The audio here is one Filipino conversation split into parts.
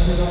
Let's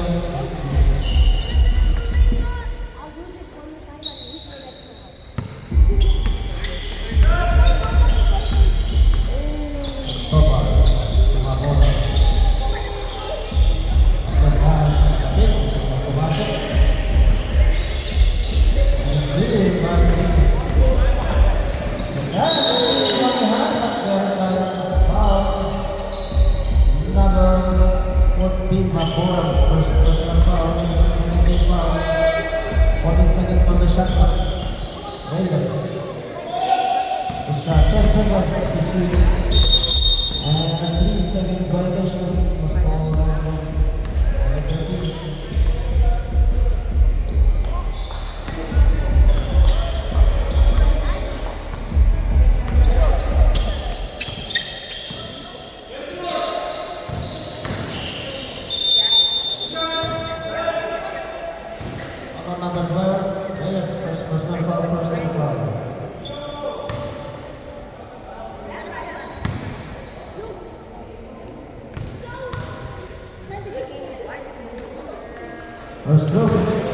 go.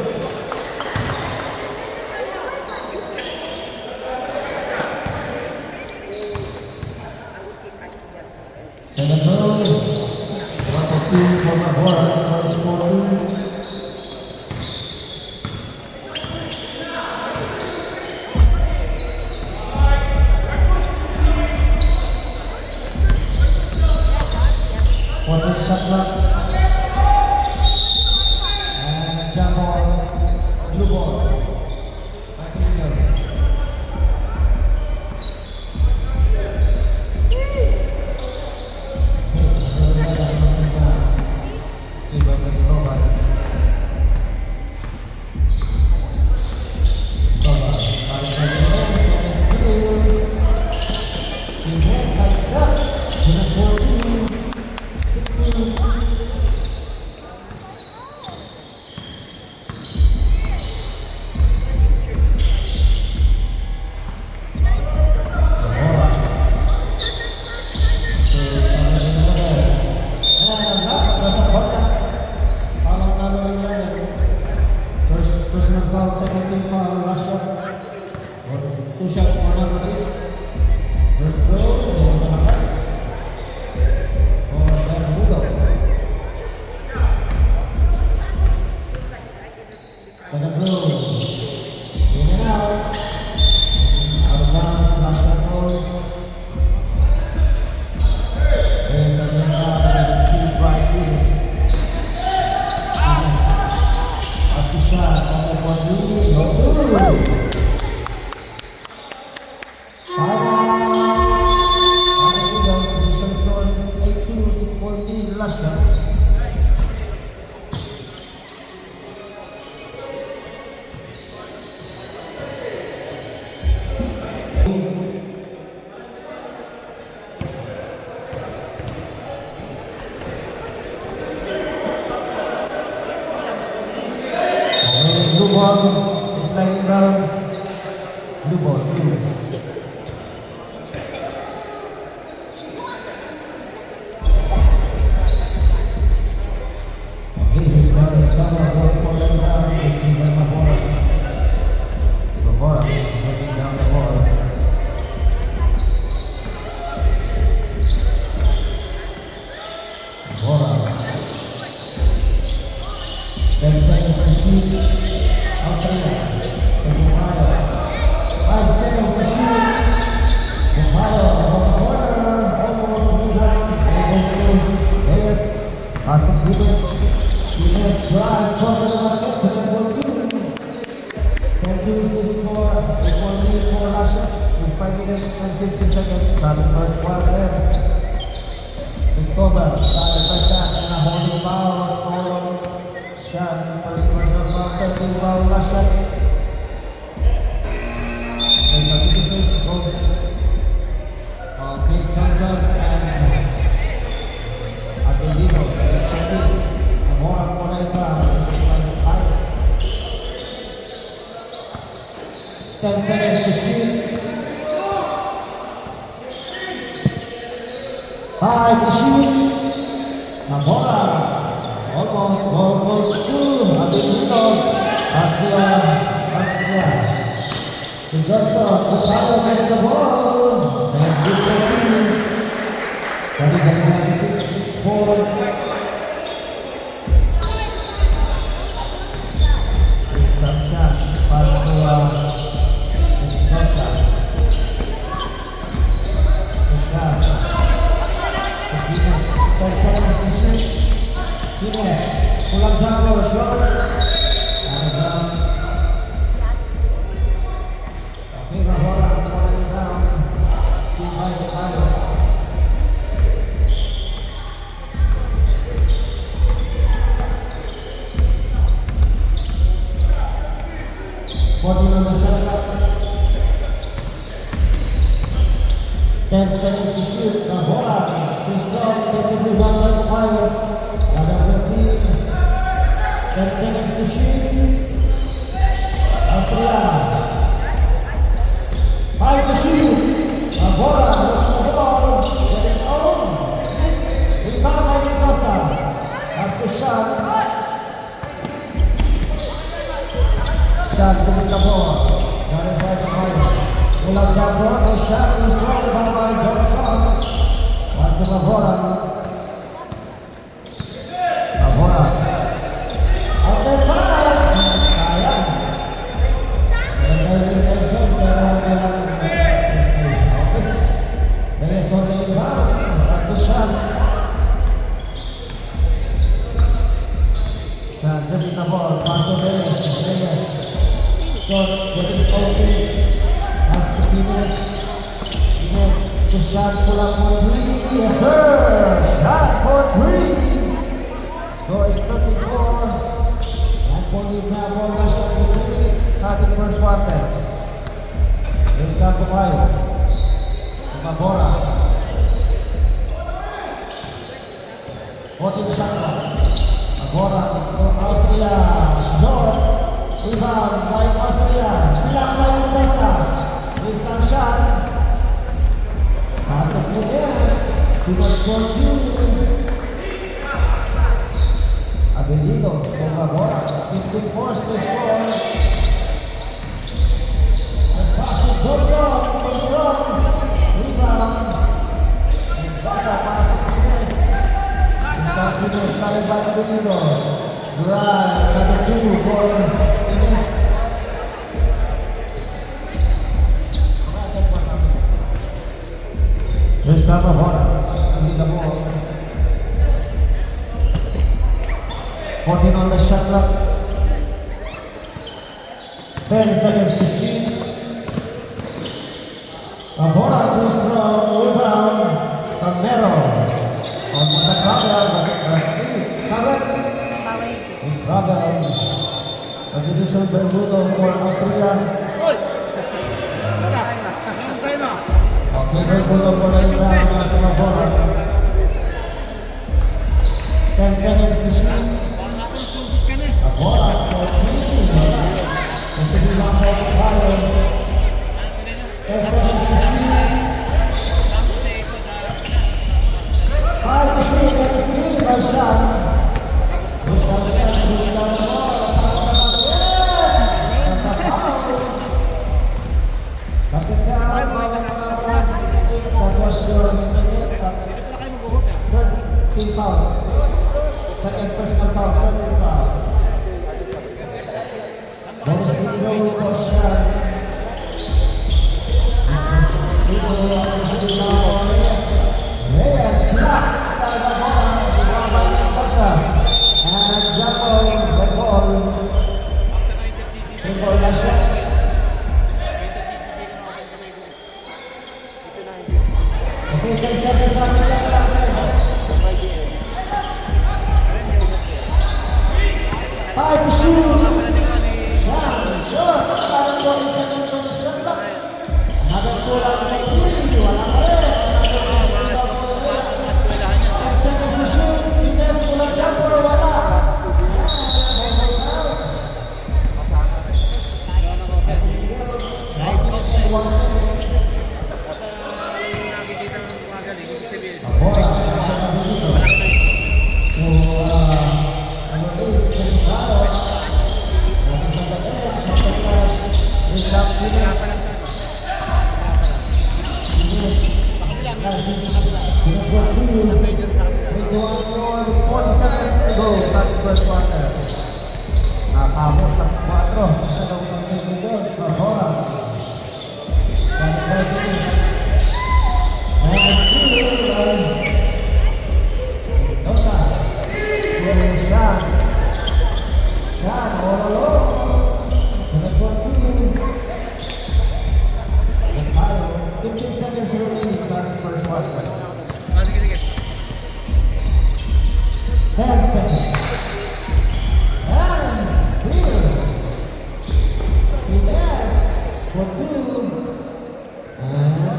Hi, to shoot. A bola. Almost. Norfolk School, Abilito, Astria. To Johnson, Butalo getting the ball. And good for him. Kali 96-64. Jump shot, pass to Mendoza. Push shot. Martinez, 10 seconds to shoot. Martinez, pulang jumper, short. Out of bounds. Okay, Mahora, pulling it down. See Tayo. 14 on the shot clock. 10 seconds to shoot. Mahora, too strong, basically one by Tayo. Another 15. 10 seconds to shoot. Astria. 5 to shoot. Mahora, lose the ball. Getting on. Miss. Rebound by Mendoza. That's the shot. Shot to the ball. Got it by Tayo. Pulang jumper. No shot. Was thrown by Johnson. Pass to Mahora. Mahora. Out there pass. Sayang. Nagkaroon intention pero hindi successful. Reyes on the rebound. That's the shot. Shot, getting the ball. Pass to Reyes. Shot, getting focus. Pass to Pines. The shot pull up for 3. Yes sir. Shot for 3. Score is 34. 9 point now for the shot for 3 minutes. Starting first quarter. Here's down to Tayo. Mahora. 14 shot clock. Mahora from Austria. Short. Rebound by Austria. Bilang by Mendoza. Here's down shot. Pass to Pines. He was 14. Abilito from Mahora. 15 force to score. Let's pass to Johnson. For strong. Rebound. Mendoza pass to Pines. It's not Pines. Started by Abilito. Right. Number 2 for Pines. Here's Mahora. He's the ball. 14 on the shot clock. 10 seconds to shoot. Mahora goes strong. Rebound from Mero. Almost a travel, but that's it. Correct. It's travel. Substitution Bermudo for Austria. Okay, Bermudo for the rebound. Pass to Mahora. 10 seconds to shoot. Mahora for 3. Possibly one more to Tayo. 10 seconds to shoot. 5 to shoot. That is 3 by shot. Push down the shot. Push down the ball. That's a foul. Basket count. That was your third team foul. Second personal foul. Third team foul. Bonus to go shot. Reyes blocked by Mahora. Rebound by Mendoza. And Jumbo the ball. Simple last shot. Okay, 10 seconds on the shot clock. 5 to shoot. Shot. Another 20 seconds on the shot clock. Another pull-up by 3. Wala pa rin. Another 10 seconds to shoot. Pines, pull-up jumper. Wala. Almost out. Mahora. So, number 8. Bishop Pines. Pines. Pines 40 seconds to go sa ating first quarter. Nakakamo sa 4. Sa daw ng Pines Jones. Mahora. Pines. And still, Dosa. Shan. Shan, all alone. Sunod 15 seconds remaining sa ating first quarter. 10 seconds. And still. Pines for 2. And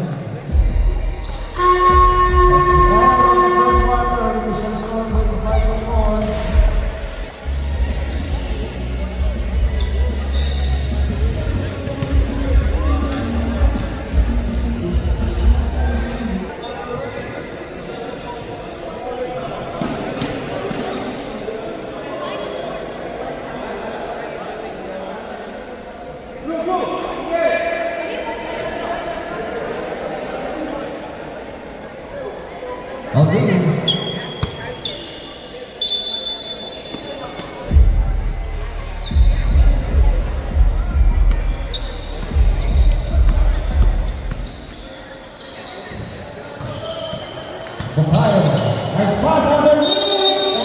nice pass underneath,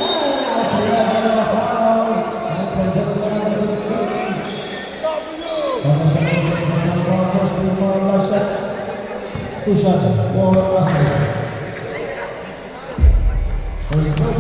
and Austria getting a foul. And from Jesse under the screen. Last shot. 2 shots for Austria. First goal.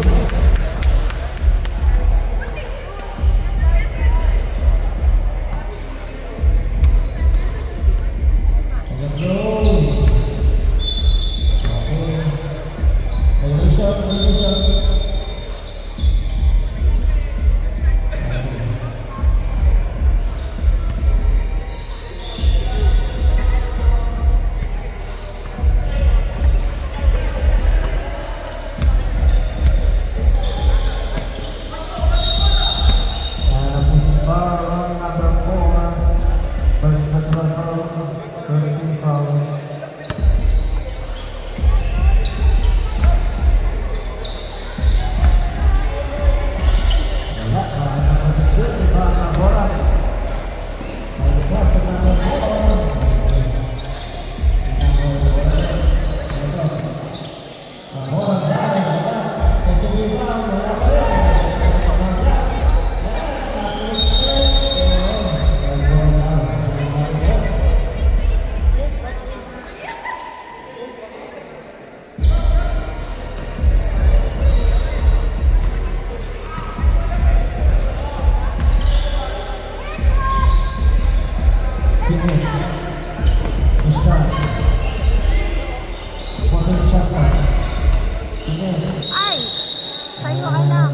Ay! Sa'yo ka lang.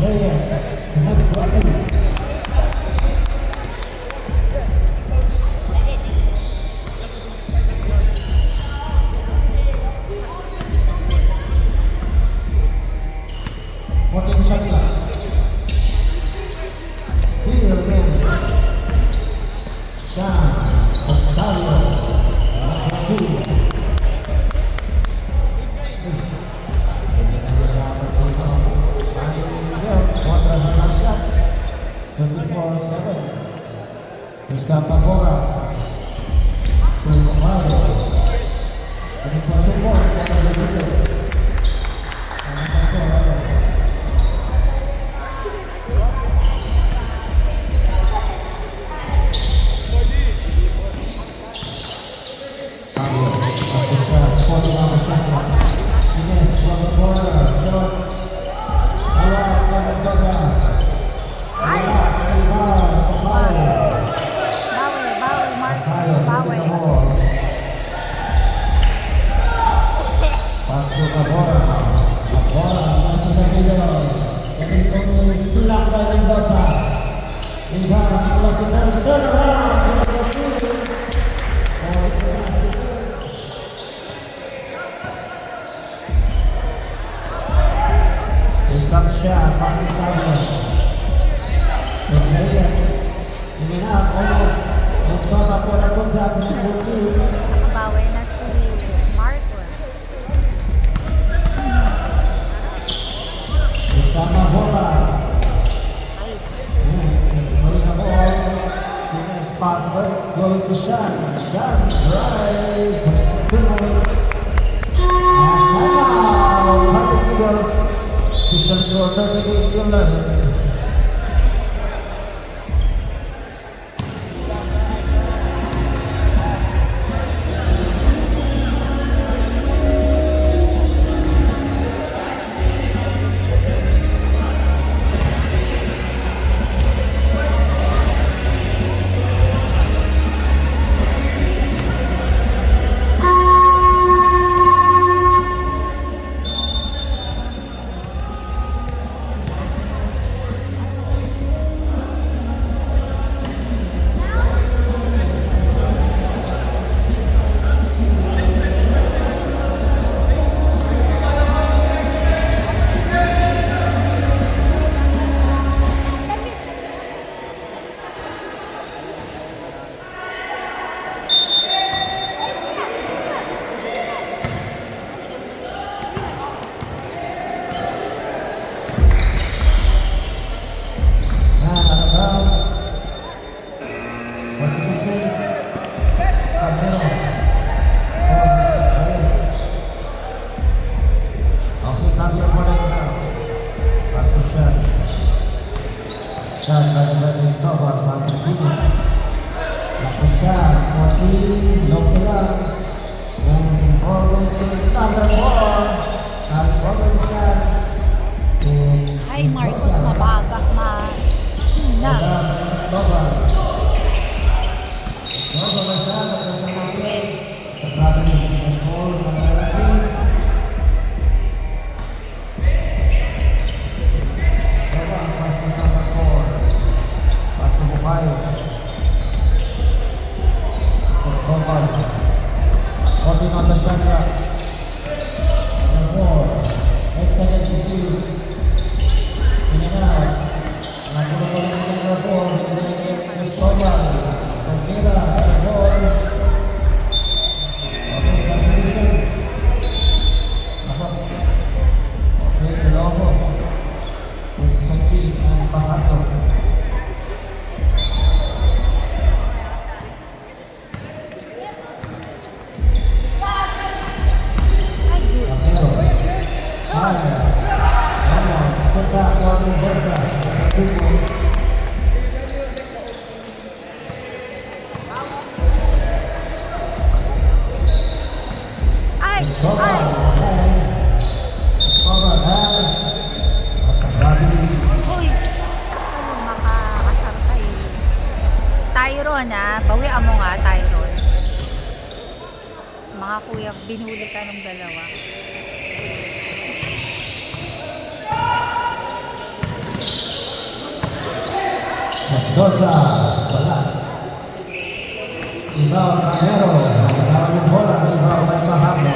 Reyes, connect properly. Fourteen shot clock. Steal again. Chance. Octavio. Octavio. Contra sa last shot. 24-7. Gusta Pagora. Pagora. 24 points. Contra sa video. Bawi, Marcos, bawi. Pasto Cabora. Cabora sa Sinagilo. It is only Black by Mendoza. Ivan, Nicolas de turn around. Stop shot, passing down. Reyes, hindi na, almost. Mendoza po na contract ng 14. Nakabawi na si Marcos. Tama bola. Ay, Muli na ball. Ines pass going to Shan. Shan drive. 2 points. And timeout. 100 Eagles. Official score 38-11. ay Marcos, mabaga, mahina. Working on the shot clock. Number 4. 8 seconds to shoot. In and out. Nakuha ko ng number 4. Cristobal. Pagkira. The ball. Okay, substitution. Pasok. Okay, Lobo. With Santi and Pahato. Ay, ay. Uy, ano makakasartay. Tyron bawian mo nga, Tyron. Mga kuya, binuli ka ng dalawa. Mendoza, wala. Ibaw Camero, nakakawin yung bola, ibaw may mahalo.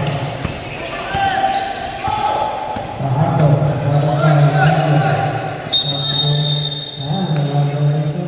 Mahalo, wala kay Mahalo. Ayan, nalagay na siya.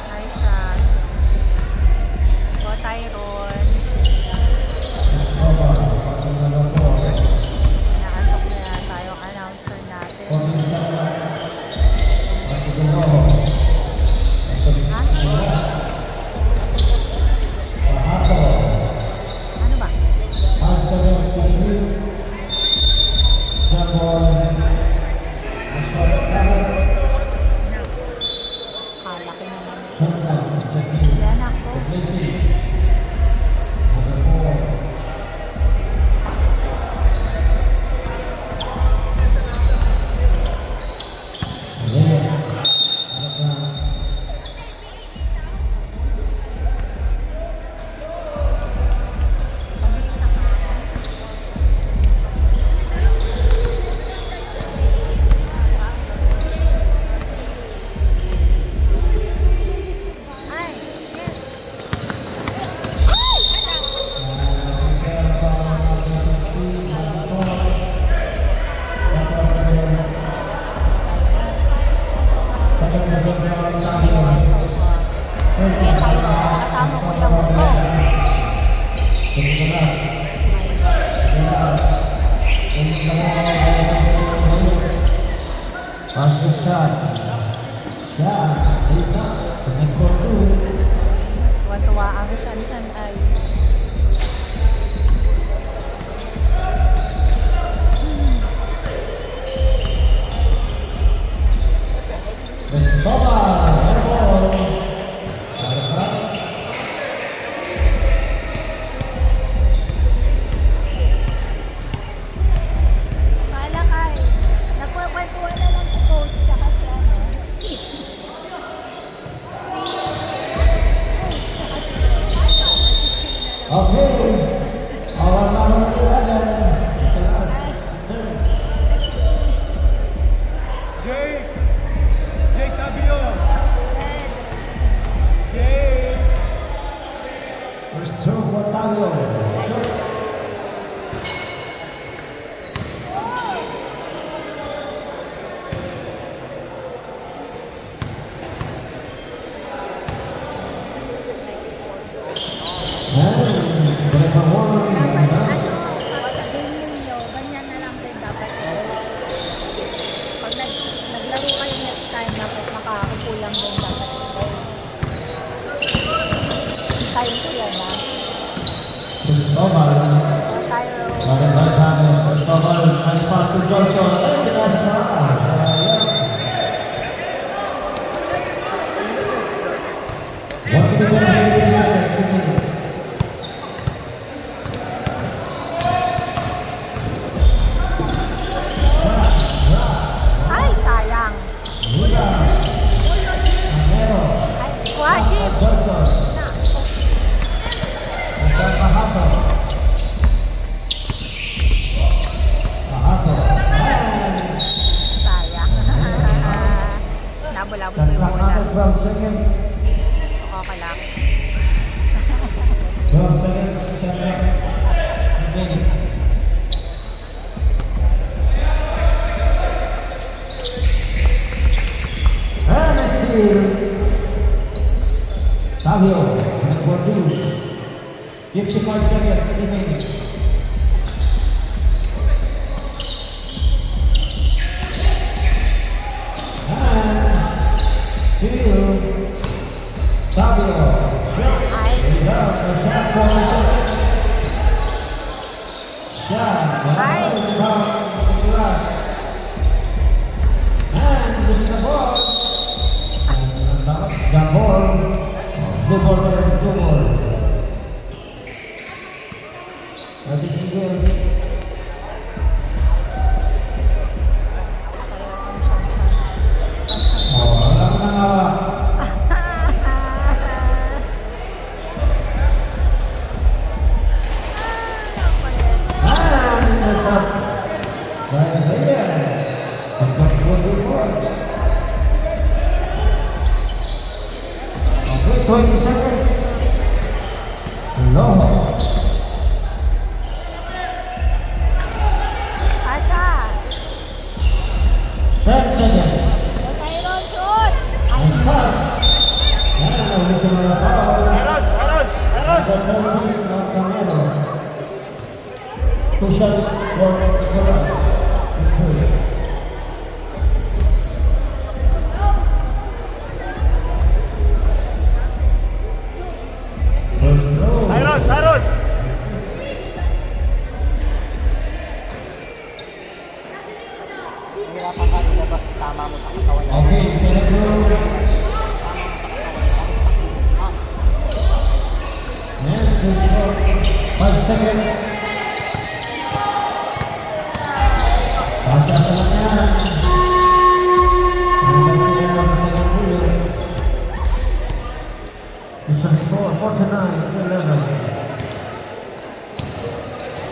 Nice shot. Go, Tyron. Naantok na yan tayo ang announcer natin. Ha? Ano ba? Kalaki naman. Yan ako. Kamusta ka? Ay, yes. Ay! Sige, Tyron. Katama ko yung go. Pass the shot. Shot. Isa. Connect for two. Tuwa-tuwa ang shan-shan ay. Cristobal. Airball. Arpas. Kala kay, nagkukwentuhan na lang si coach tsaka si ano, si Okay. Our number 11. Class third. Jay Tabio. Jay. First throw for Tavio. dapat ano, pag sa game ninyo, ganyan na lang din dapat si coach. Pag naglaro kayo next time, dapat makakukulang din dapat si coach. Time ko yan ha. Cristobal. Tayo, Balik by Tavio. Cristobal. Nice pass to Johnson. Ay, nice pass. One for the goal. 15 seconds remaining. ay sayang. Mula. Camero. Ay, wajib. Johnson. Na, Pahato. Pahato. sayang. Nabulabog mo yung bola. 12 seconds. Okay lang. 12 seconds. 7 remaining. And a steal. Tavio. For two. 55 seconds remaining. And two. Tavio. Shot. Ay, Without a shot for the Ay. And this is the ball. The ball. Blue ball and blue ball. Okay, 20 seconds. Low. Asa. 10 seconds. Go Tyron, shoot. Ay, Nice pass. Yan ang gusto mo na foul. Two shots for us. Tyron! Hirapan ka ilabas, tama mo sa katawan. Okay, second row. Yes, just for 5 seconds. Pasa sa kanya. It's a score 49-11.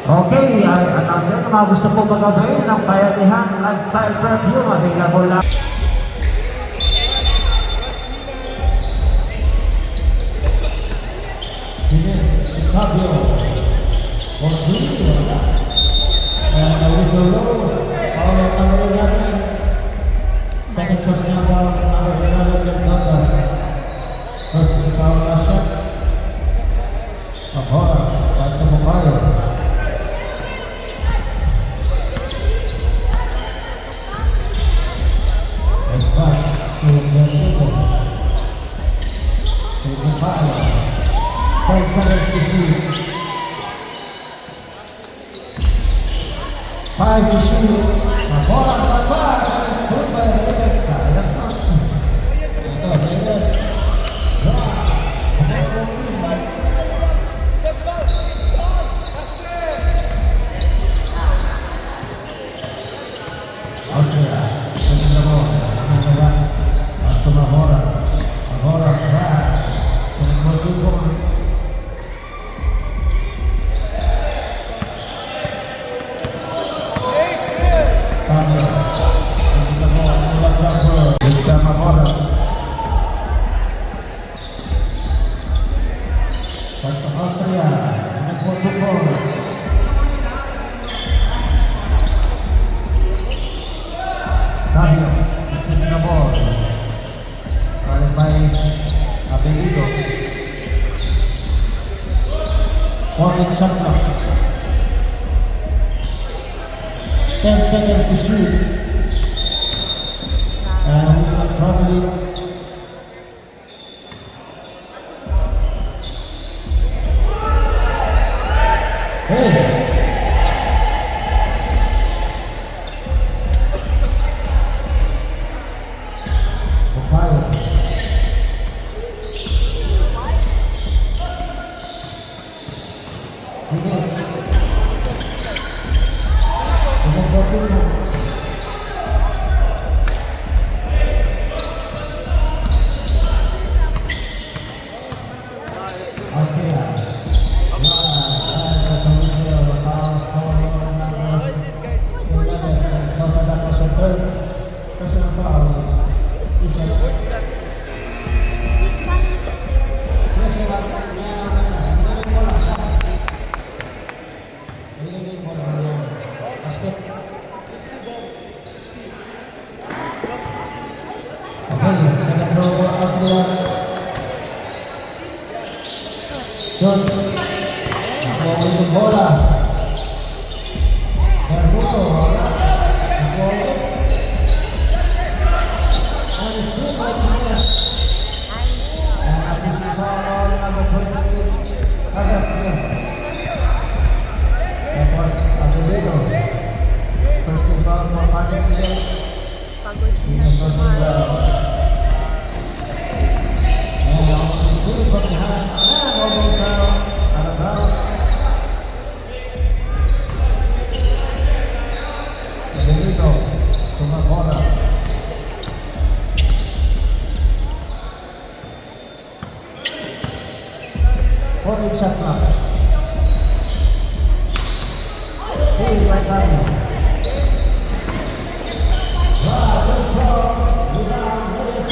Okay, at ang mga gusto po magagawin ng Bayanihan Lifestyle Perfume available lang. Ines Fabio Orduno and Arizolo all of our natin second person number Ronaldo Mendoza first is our last shot Ahora Pastor Macario next pass to Benito to the fire 5 seconds to shoot. 5 to shoot. A bola para trás. Desculpa, Reyes. Ito, Reyes. Austria. Segundo gol. Pastor Mahora. Mahora, atrás. Con 2 points. Shot clock. 10 seconds to shoot. And we are probably hey. Shot. Ako yung bola. Bermuto, wala. Ako ulit. And it's good by Pines. And at least we found all number 28. Agad, yeah. That was Aguilera. Pagod na si Marcos. And also still from behind. And almost out of bounds. Federico Sumabora. Fourth shot clock. Hey, right down. Wow, just draw. Rebound, Lewis.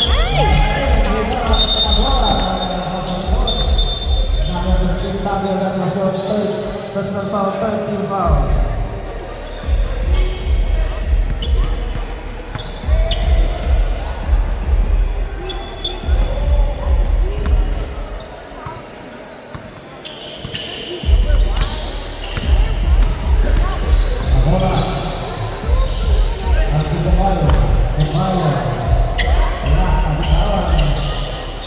Number 15, Fabio, that was your third personal foul, third team foul. Ahora, Aspi Kemayo, wala, kabitawan.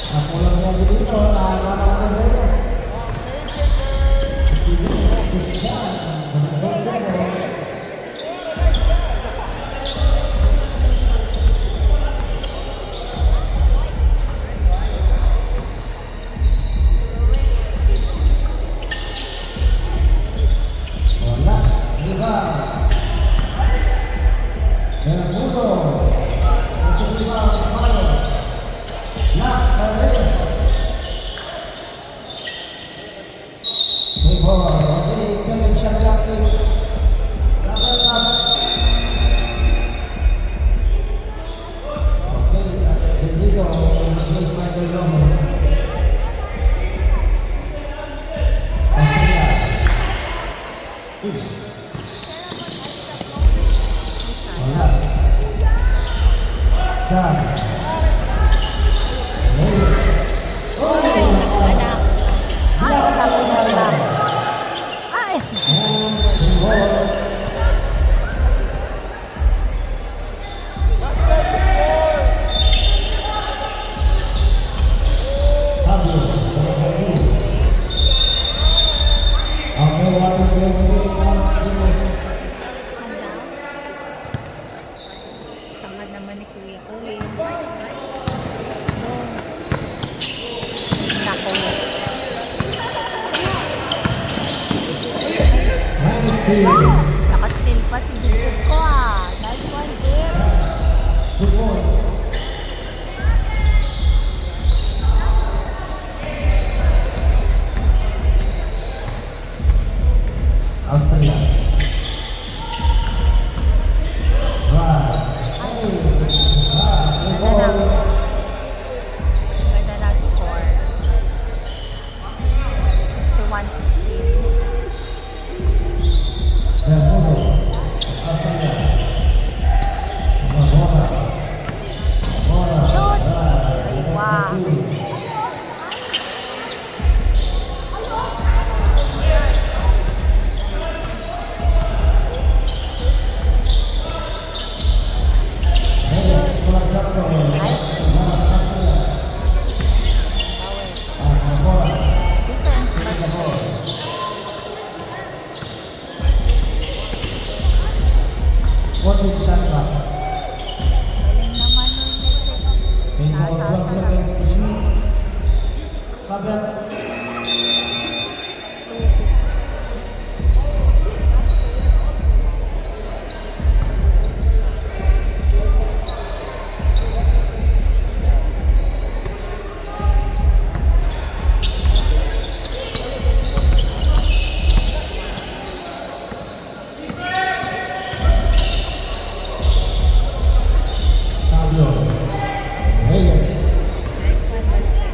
Napulang niya dito, nakakana ng Vegas. Wala, diba? Segundo, Escriba Malo, Black Perez. Okay, 7 shot clock. Double up. Okay, Federico, replace Michael Romo. Australia. Wala. John. Anak. Ay, wala. Ay! And Singhol. Fabio. Okay, water break on Venus. Tamad naman ni Kuya Owen. Nako. Minus 3. Naka-steal pa si Jib ko ah. Nice one, Jib. 2 points. Australia. Right. Ganda na score. 61-16. Segundo. Australia. Bola. Bola. Shoot! Right. Wow. Vegas, pulang jatuh. Australia. Bola. Defense mas Fourteen shot clock. galing naman nun nito. Singhol Nasa once sarap. against the shoot. Sabet. Fabio. Reyes. Nice one, Buster.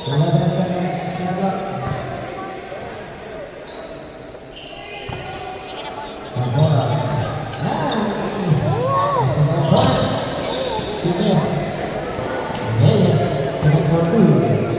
dapat. 11 seconds. Shot clock. Ang bola. Fitness. Reyes. Number 2.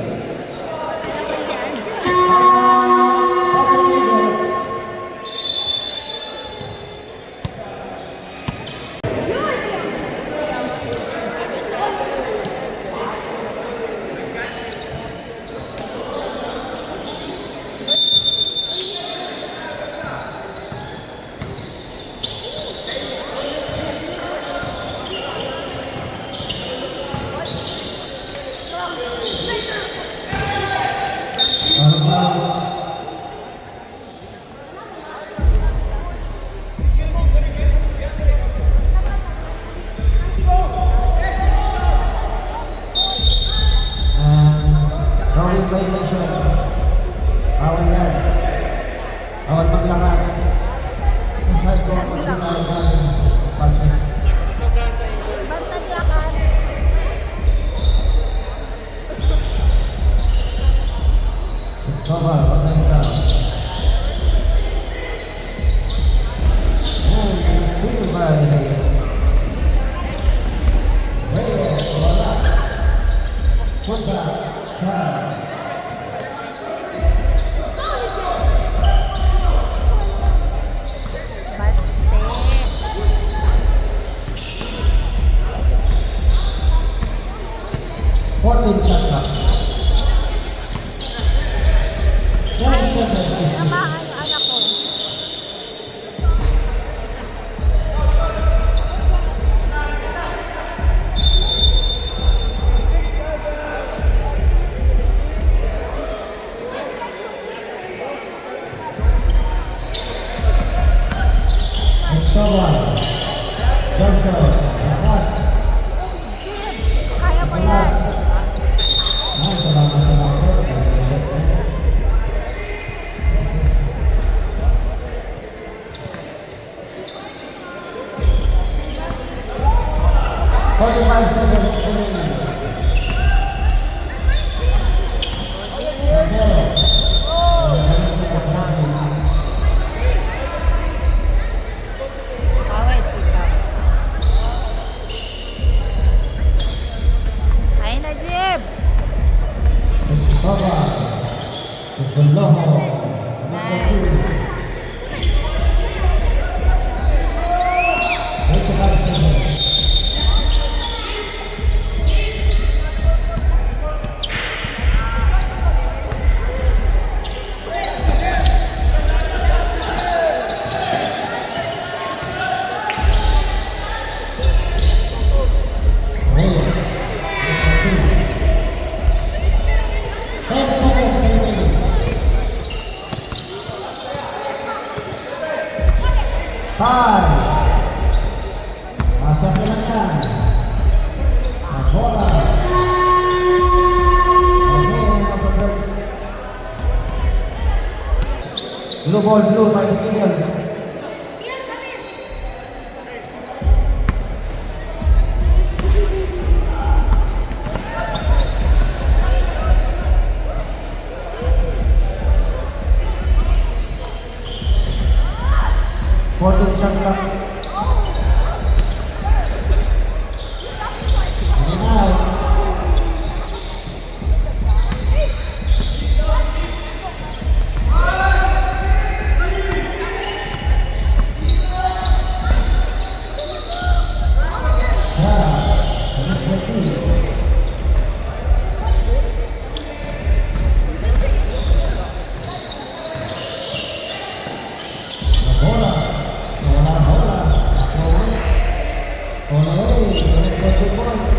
Drawing violation. Bawal yan. Bawal maglakad. Sa side court, basket. Ba't naglakad? Cristobal, patayin ka. And still by Reyes, wala. Punta, shot. Baste. 14 shot clock. 10 seconds. Tamaan yung anak ko. Cristobal. Johnson. Lakas. Jim, kaya mo Lakas. yan. Salamat sa mga. Forty-five seconds remaining. Awet, chika. Ay na, Jim. Cristobal. Tutuloho. Nice. 85 seconds. Reyes. 10 seconds remaining. Five. Pasok na lang yan. Ang bola. Again, of the break. Blue ball, blue by the Eagles. Fourteen shot clock. 29. Bola. Bola, bola. On the way. 20 points.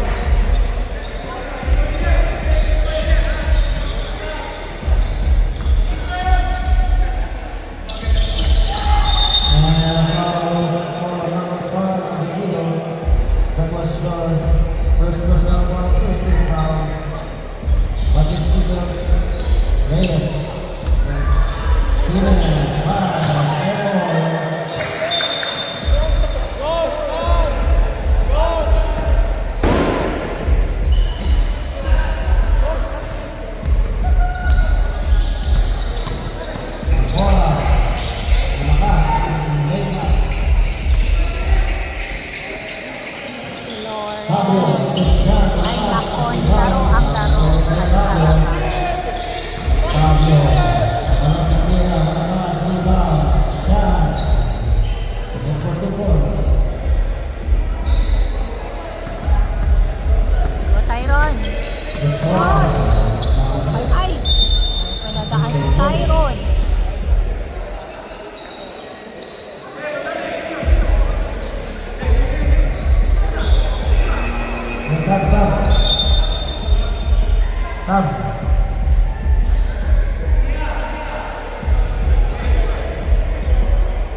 And fouls for number 5, Vigilo. That was your first personal foul, first team foul. But it's Eagles. Reyes. Jimenez. Wow.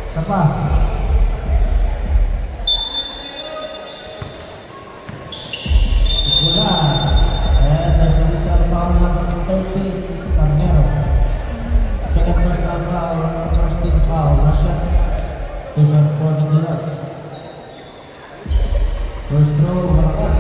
Isa pa. Nicolas. And there's a result foul number 13, Carnero. Second personal foul, first team foul, Russian. 2 shots for Nicolas. First throw, Marcos.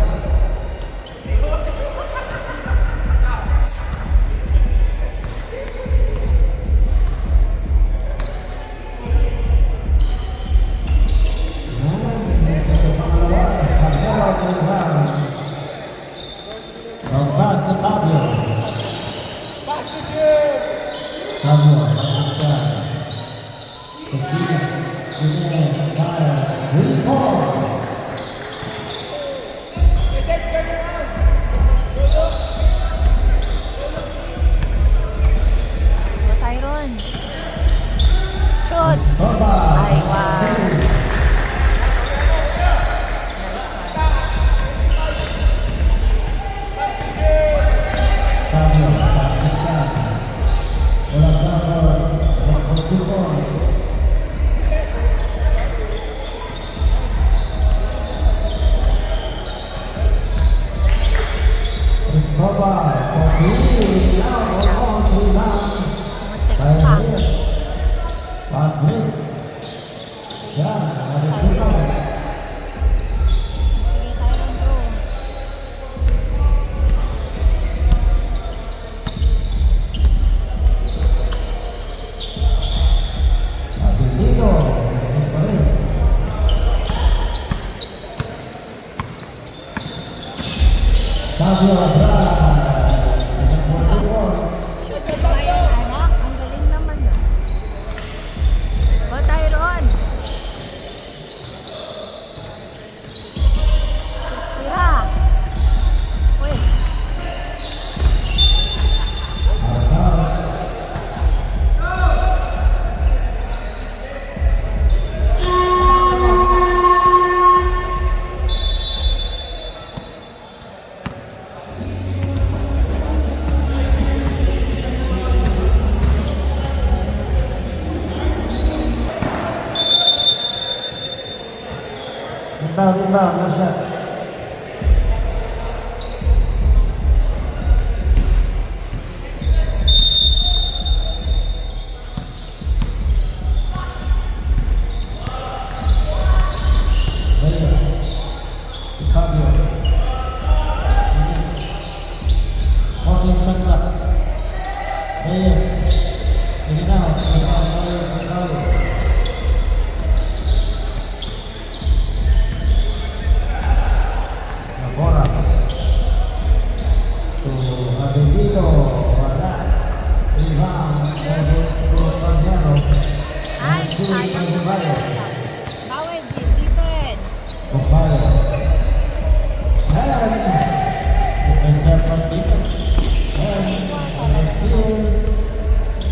Kasi pangalawa, Carnero to rebound. From pass to Fabio. Fabio, Pascal. Continues, Jimenez, fires, 3 points. O, Tyron. Shoot. Toba. Ay, wow. Nice one. Fabio, pass to Sam. Walang cover, for 2 points. Cristobal, for 3, now almost rebound. Muntik By pa. Reyes. Pass mid. Siya, another 2 points. Sige, Tyron, go. Atletico, es pa rin. Fabio atrás. Tiene por 2 points. Shoot mo ba yan, anak? Ang galing naman yun. O, Tyron. Tira. Uy, Out out. Inbound, no shot. Reyes. Fabio. 14 shot clock. Reyes. Sige na, Fabio. Bola to Adelito, wala. Rebound, almost to Carnero. ay, Nice two sayang from naman. Bayo. Bawal, Jim. Defense. Bayo. And defensive from defense. And steal,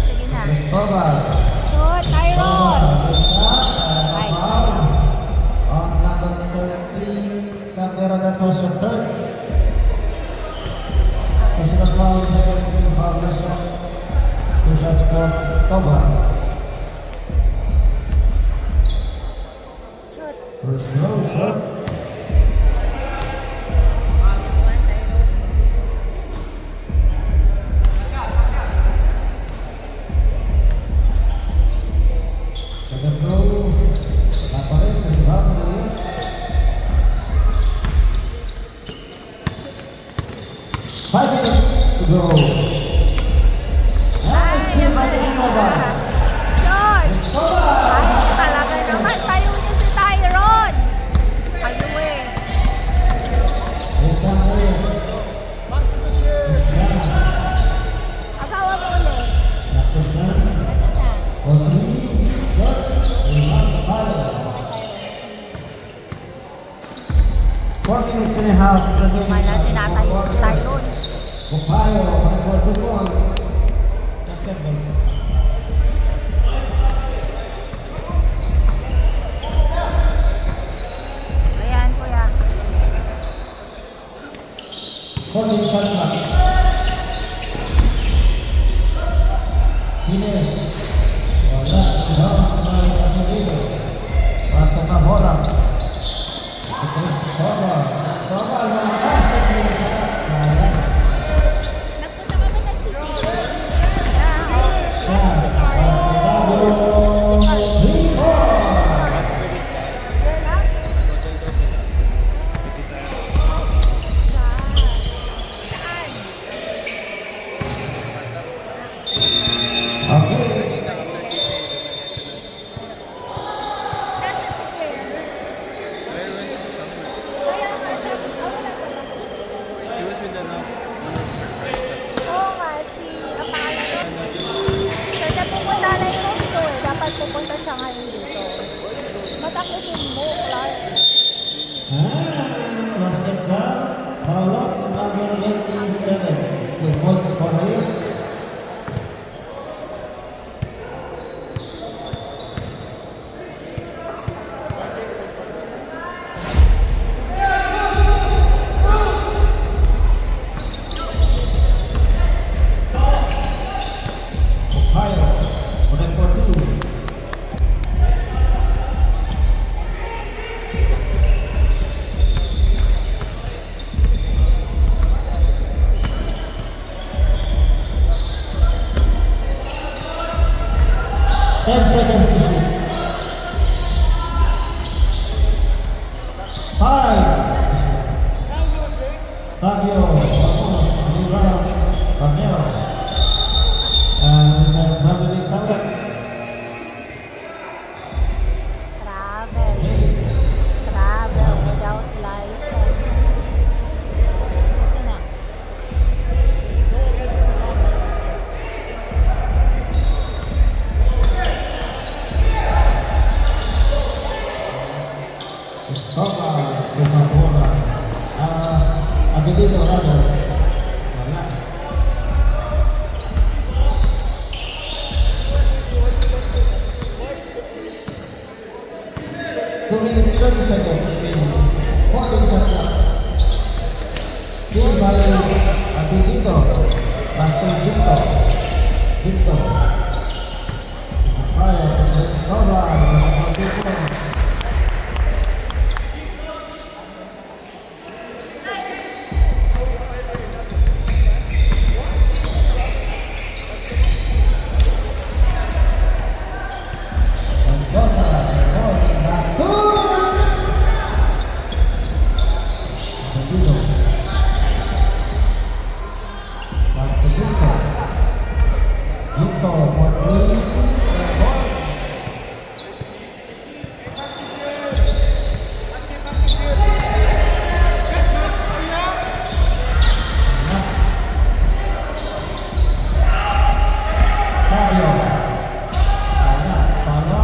Sige na. Cristobal. Shoot, Tyron. Ay, Foul on number 13, Camera that was your third. Personal foul, second team foul, Russia. 2 shots for Cristobal. Shoot. First row shot. One, Tyron. Second row. Wala pa rin, rebound, Reyes. Five minutes to go. And still by Cristobal. Short. Cristobal. Ay, talaga naman. Tayo niya si Tyron. Ayo eh. Yes, Reyes. Yes, Agawan mo ulit. Tapos na. Nasa na? On 3, shot. Rebound, Fabio. Okay, Tyron. Nasa na? 4 minutes and a half remaining. Wala, tinatayo si Tyron. Bukayo, for 2 points. Second. Ayan, kuya. 14 shot clock. Ines. Wala. Dito. Basta ka bola. Christopher. Christopher. Malakas sa pinaka. Nagpunta kami ng city. Siya. Si Carl. Bago. Si Carl. Rico. Saan? Okay. Nasa si Claire. Kaya nga sabi, wala pa lang. Oo nga, si, ang pangalan ko. Sir, na pupunta na yung dito eh. Dapat pupunta siya ngayon dito. Matakitin mo, Clark. Basketball. Foul off number 27. With points for Reyes. Ohio. Connect for two. Ten seconds to shoot. Five. Fabio. Ramos. Rivera. Camero. And Maverick Sander. Travel. Travel without license. Kasi na. Soka. Bumabola. Abilido. Wala. 2 minutes 30 seconds remaining. 14 seconds. Still by Abilido. Pastor Victor. Victor. Fire to Escobar. Mendoza. Last 2 minutes. Abilido. Pastor Victor. Victor for 3. Fabio. Palo.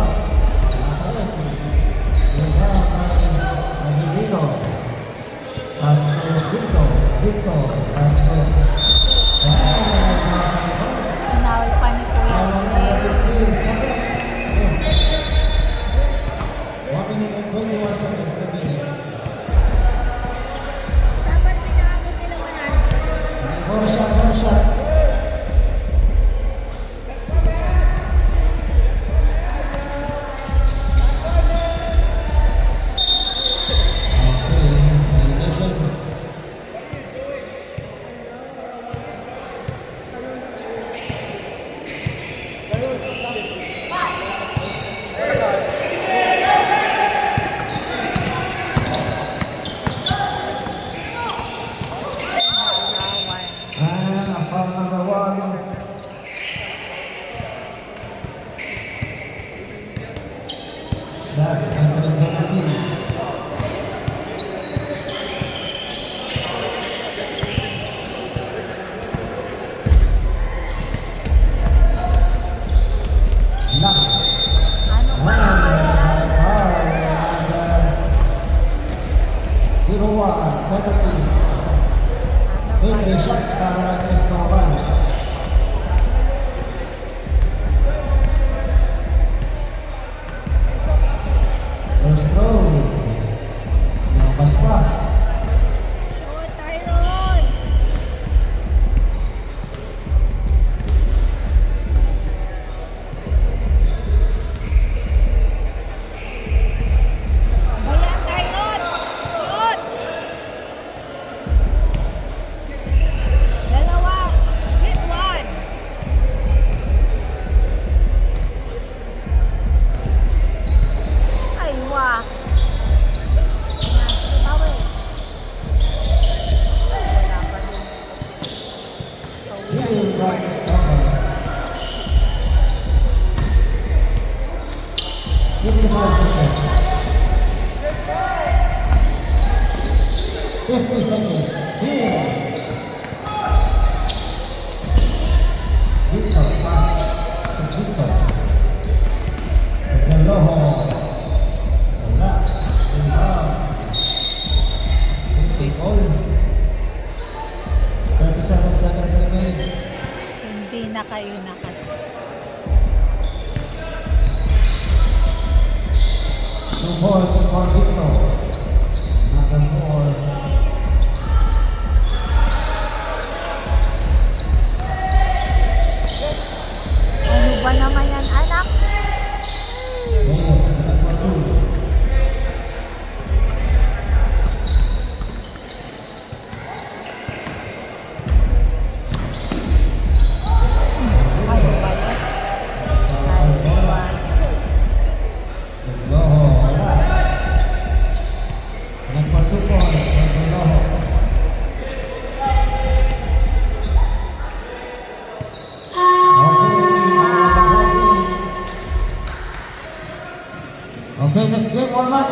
Abilido. Pastor Victor. Victor. Pastor. Inawal pa ni Kuya Glenn. 1 minute and 21 seconds remaining. Dapat pinakabot nila 100. Four shot. Okay, elimination. And foul number 1. That Anthony Tennessee. strikes cover. 55 seconds. 50 seconds. Here. Victor, pass to Victor. Loho. Wala. Rebound. 6 all. 37 seconds remaining. Hindi na kayo nakas. 2 points for Victor. Nakamore. Ano ba naman yan, anak? Reyes, number 2. Ano ba yan? Loho, wala. Number 2 points for Loho. Okay, next game, all man.